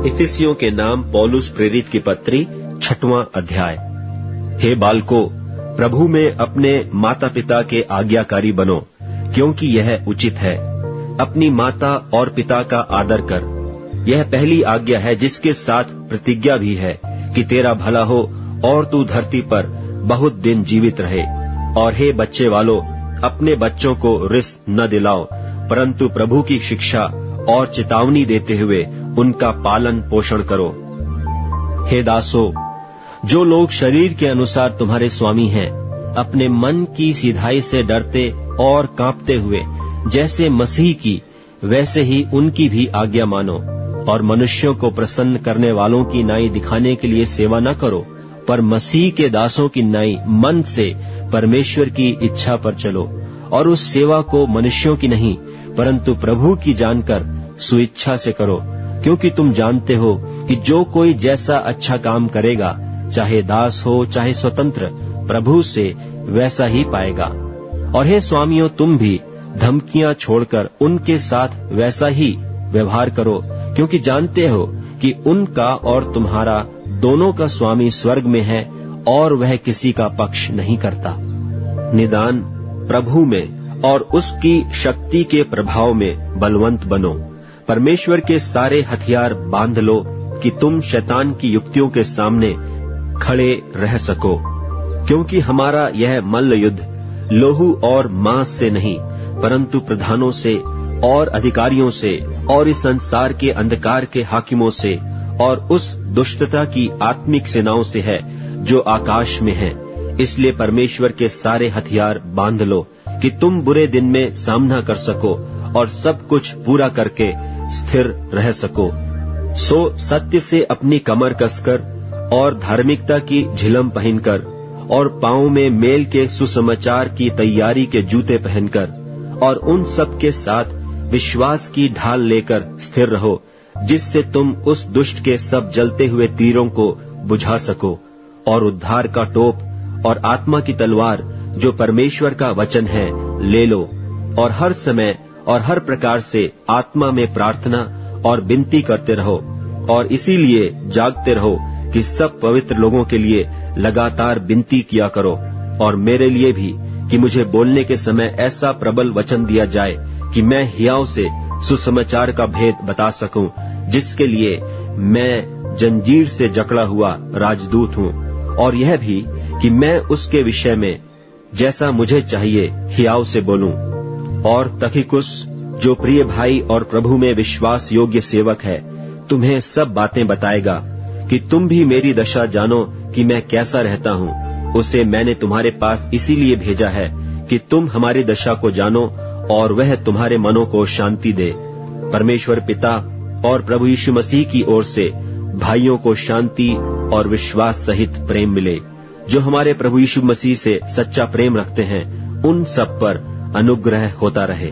इफिसियों के नाम पौलुस प्रेरित की पत्री 6वां अध्याय। हे बालकों, प्रभु में अपने माता पिता के आज्ञाकारी बनो, क्योंकि यह उचित है। अपनी माता और पिता का आदर कर। यह पहली आज्ञा है, जिसके साथ प्रतिज्ञा भी है कि तेरा भला हो और तू धरती पर बहुत दिन जीवित रहे। और हे बच्चे वालों, अपने बच्चों को रिस न दिलाओ, परंतु प्रभु की शिक्षा और चेतावनी देते हुए उनका पालन पोषण करो। हे दासों, जो लोग शरीर के अनुसार तुम्हारे स्वामी हैं, अपने मन की सीधाई से डरते और कांपते हुए जैसे मसीह की, वैसे ही उनकी भी आज्ञा मानो। और मनुष्यों को प्रसन्न करने वालों की नाई दिखाने के लिए सेवा न करो, पर मसीह के दासों की नाई मन से परमेश्वर की इच्छा पर चलो। और उस सेवा को मनुष्यों की नहीं, परंतु प्रभु की जानकर स्वेच्छा से करो, क्योंकि तुम जानते हो कि जो कोई जैसा अच्छा काम करेगा, चाहे दास हो चाहे स्वतंत्र, प्रभु से वैसा ही पाएगा। और हे स्वामियों, तुम भी धमकियां छोड़कर उनके साथ वैसा ही व्यवहार करो, क्योंकि जानते हो कि उनका और तुम्हारा दोनों का स्वामी स्वर्ग में है और वह किसी का पक्ष नहीं करता। निदान प्रभु में और उसकी शक्ति के प्रभाव में बलवंत बनो। परमेश्वर के सारे हथियार बांध लो कि तुम शैतान की युक्तियों के सामने खड़े रह सको, क्योंकि हमारा यह मल्ल युद्ध लोहू और मांस से नहीं, परंतु प्रधानों से और अधिकारियों से और इस संसार के अंधकार के हाकिमों से और उस दुष्टता की आत्मिक सेनाओं से है जो आकाश में है। इसलिए परमेश्वर के सारे हथियार बांध लो कि तुम बुरे दिन में सामना कर सको और सब कुछ पूरा करके स्थिर रह सको। सो सत्य से अपनी कमर कसकर और धार्मिकता की झिलम पहनकर और पांव में मेल के सुसमाचार की तैयारी के जूते पहनकर और उन सब के साथ विश्वास की ढाल लेकर स्थिर रहो, जिससे तुम उस दुष्ट के सब जलते हुए तीरों को बुझा सको। और उद्धार का टोप और आत्मा की तलवार, जो परमेश्वर का वचन है, ले लो। और हर समय और हर प्रकार से आत्मा में प्रार्थना और विनती करते रहो, और इसीलिए जागते रहो कि सब पवित्र लोगों के लिए लगातार विनती किया करो, और मेरे लिए भी, कि मुझे बोलने के समय ऐसा प्रबल वचन दिया जाए कि मैं हियाव से सुसमाचार का भेद बता सकूं, जिसके लिए मैं जंजीर से जकड़ा हुआ राजदूत हूं। और यह भी कि मैं उसके विषय में जैसा मुझे चाहिए हियाव से बोलूं। और तखिकुस, जो प्रिय भाई और प्रभु में विश्वास योग्य सेवक है, तुम्हें सब बातें बताएगा कि तुम भी मेरी दशा जानो कि मैं कैसा रहता हूं। उसे मैंने तुम्हारे पास इसीलिए भेजा है कि तुम हमारी दशा को जानो और वह तुम्हारे मनों को शांति दे। परमेश्वर पिता और प्रभु यीशु मसीह की ओर से भाइयों को शांति और विश्वास सहित प्रेम मिले। जो हमारे प्रभु यीशु मसीह से सच्चा प्रेम रखते हैं, उन सब पर अनुग्रह होता रहे।